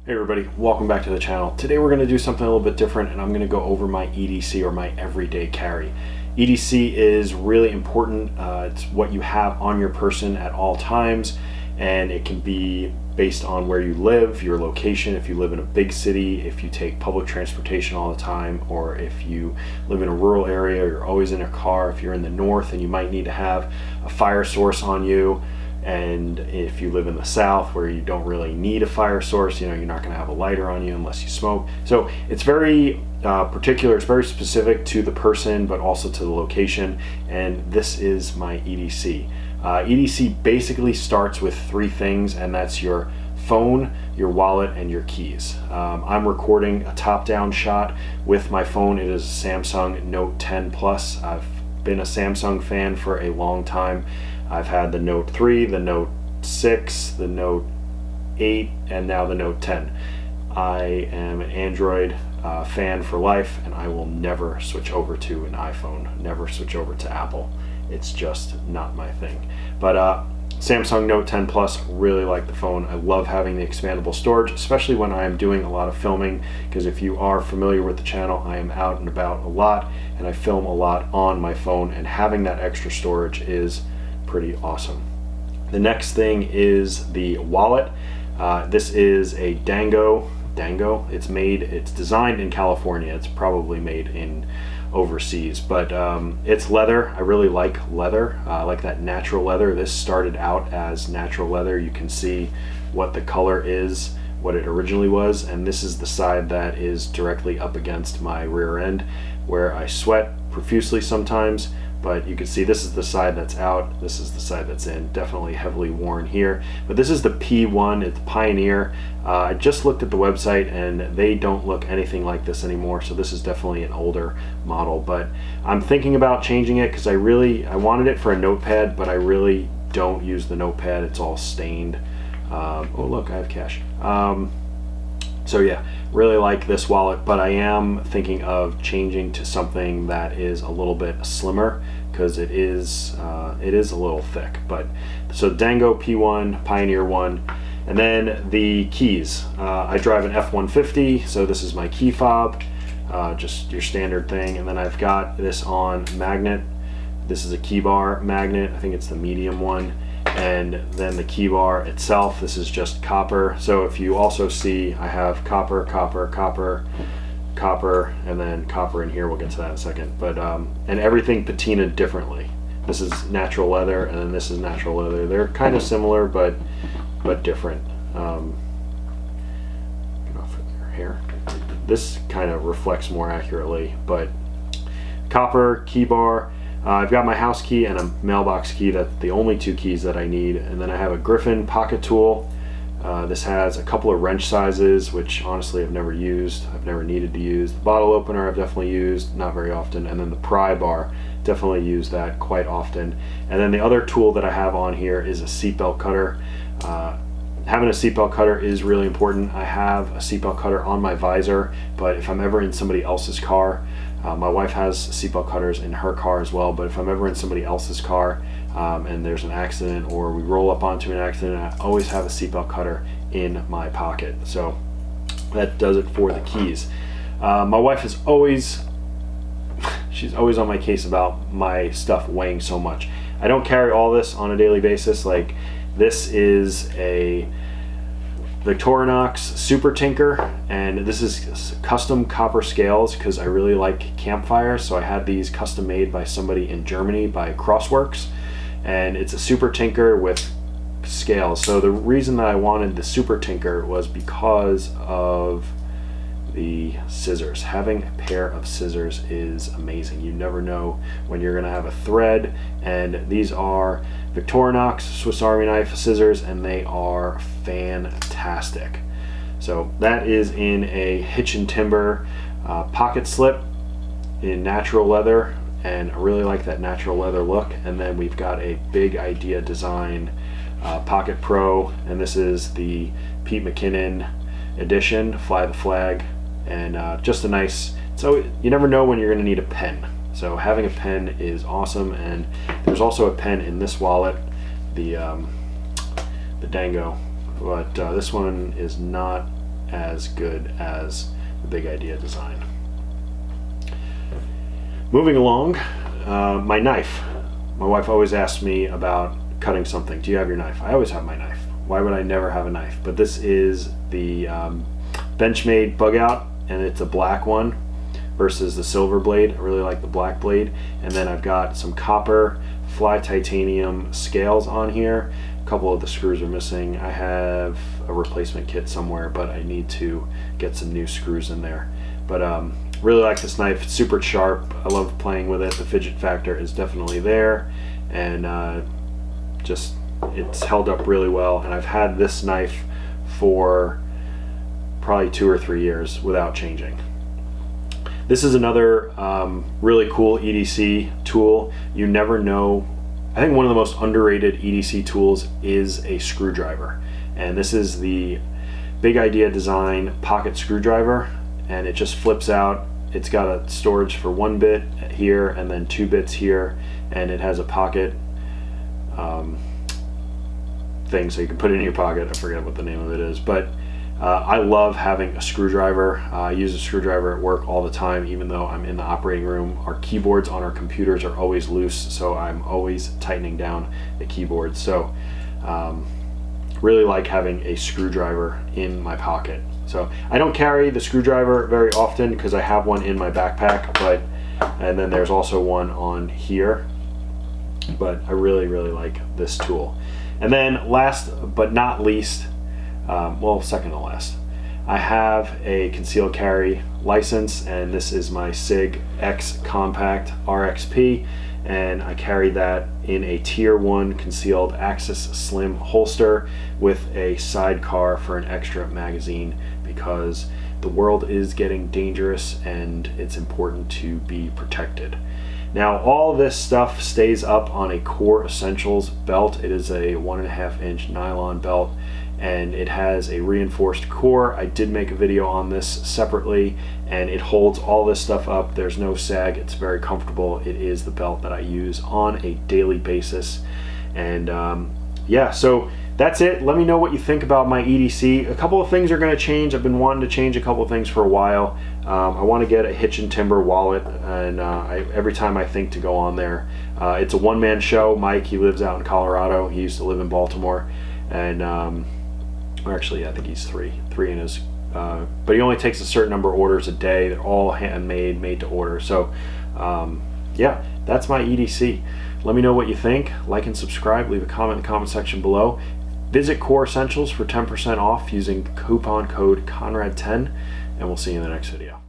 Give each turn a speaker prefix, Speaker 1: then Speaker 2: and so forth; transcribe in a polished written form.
Speaker 1: Hey everybody, welcome back to the channel. Today we're going to do something a little bit different, and I'm going to go over my EDC, or my everyday carry. EDC is really important. It's what you have on your person at all times, and it can be based on where you live, your location, if you live in a big city, if you take public transportation all the time, or if you live in a rural area, you're always in a car. If you're in the north and you might need to have a fire source on you, and if you live in the south where you don't really need a fire source, you're not going to have a lighter on you unless you smoke. So it's very particular, it's very specific to the person, but also to the location. And this is my EDC. EDC basically starts with three things, and that's your phone, your wallet, and your keys. I'm recording a top-down shot with my phone. It is a Samsung Note 10 Plus. I've been a Samsung fan for a long time. I've had the Note 3, the Note 6, the Note 8, and now the Note 10. I am an Android fan for life, and I will never switch over to an iPhone, never switch over to Apple. It's just not my thing. But Samsung Note 10 Plus, really like the phone. I love having the expandable storage, especially when I am doing a lot of filming, because if you are familiar with the channel, I am out and about a lot, and I film a lot on my phone, and having that extra storage is pretty awesome. The next thing is the wallet. This is a Dango. It's designed in California. It's probably made in overseas, but it's leather. I really like leather. I like that natural leather. This started out as natural leather. You can see what the color is, what it originally was, and this is the side that is directly up against my rear end, where I sweat profusely sometimes. But you can see this is the side that's out, this is the side that's in. Definitely heavily worn here. But this is the P1, it's Pioneer. I just looked at the website and they don't look anything like this anymore, so this is definitely an older model. But I'm thinking about changing it because I wanted it for a notepad, but I really don't use the notepad. It's all stained. Oh look, I have cash. So yeah, really like this wallet, but I am thinking of changing to something that is a little bit slimmer, because it is a little thick. But so Dango P1, Pioneer 1, and then the keys. I drive an F-150, so this is my key fob, just your standard thing. And then I've got this on magnet. This is a key bar magnet. I think it's the medium one. And then the key bar itself, this is just copper. So if you also see, I have copper, copper, copper, copper, and then copper in here. We'll get to that in a second. But and everything patinaed differently. This is natural leather, and then this is natural leather. They're kind of similar, but different. Get off of their hair. This kind of reflects more accurately, but copper key bar. I've got my house key and a mailbox key. That's the only two keys that I need. And then I have a Griffin pocket tool. This has a couple of wrench sizes, which honestly I've never used. I've never needed to use. The bottle opener I've definitely used, not very often. And then the pry bar, definitely use that quite often. And then the other tool that I have on here is a seatbelt cutter. Having a seatbelt cutter is really important. I have a seatbelt cutter on my visor, but if I'm ever in somebody else's car, my wife has seatbelt cutters in her car as well, but if I'm ever in somebody else's car and there's an accident, or we roll up onto an accident, I always have a seatbelt cutter in my pocket. So that does it for the keys. My wife is always, she's always on my case about my stuff weighing so much. I don't carry all this on a daily basis. Like, this is a Victorinox Super Tinker, and this is custom copper scales because I really like campfires, so I had these custom made by somebody in Germany, by Crossworks, and it's a Super Tinker with scales. So the reason that I wanted the Super Tinker was because of the scissors. Having a pair of scissors is amazing. You never know when you're gonna have a thread, and these are Victorinox Swiss Army knife scissors, and they are fantastic. So that is in a Hitch and Timber pocket slip in natural leather, and I really like that natural leather look. And then we've got a Big Idea Design Pocket Pro, and this is the Pete McKinnon edition, Fly the Flag, and just a nice, so you never know when you're going to need a pen. So having a pen is awesome. And there's also a pen in this wallet, the Dango, but this one is not as good as the Big Idea design. Moving along, my knife. My wife always asks me about cutting something. Do you have your knife? I always have my knife. Why would I never have a knife? But this is the Benchmade Bug Out, and it's a black one versus the silver blade. I really like the black blade. And then I've got some copper fly titanium scales on here. A couple of the screws are missing. I have a replacement kit somewhere, but I need to get some new screws in there. But really like this knife. It's super sharp. I love playing with it. The fidget factor is definitely there, and just it's held up really well. And I've had this knife for probably 2 or 3 years without changing. This is another really cool EDC tool. You never know. I think one of the most underrated EDC tools is a screwdriver, and this is the Big Idea design pocket screwdriver, and it just flips out. It's got a storage for 1 bit here and then 2 bits here, and it has a pocket thing so you can put it in your pocket. I forget what the name of it is, but I love having a screwdriver. I use a screwdriver at work all the time, even though I'm in the operating room. Our keyboards on our computers are always loose, so I'm always tightening down the keyboard. So really like having a screwdriver in my pocket. So I don't carry the screwdriver very often because I have one in my backpack, and then there's also one on here, but I really like this tool. And then last but not least, well, second to last, I have a concealed carry license, and this is my SIG X Compact RXP, and I carry that in a Tier 1 concealed Axis Slim holster with a sidecar for an extra magazine, because the world is getting dangerous and it's important to be protected. Now, all this stuff stays up on a Core Essentials belt. It is a 1.5 inch nylon belt, and it has a reinforced core. I did make a video on this separately, and it holds all this stuff up. There's no sag. It's very comfortable. It is the belt that I use on a daily basis. And yeah, so that's it. Let me know what you think about my EDC. A couple of things are going to change. I've been wanting to change a couple of things for a while. I want to get a Hitch and Timber wallet, and every time I think to go on there, it's a one-man show. Mike, he lives out in Colorado. He used to live in Baltimore, and or actually I think he's three in his, but he only takes a certain number of orders a day. They're all handmade, made to order. So yeah, that's my EDC. Let me know what you think. Like and subscribe. Leave a comment in the comment section below. Visit Core Essentials for 10% off using coupon code Conrad10, and we'll see you in the next video.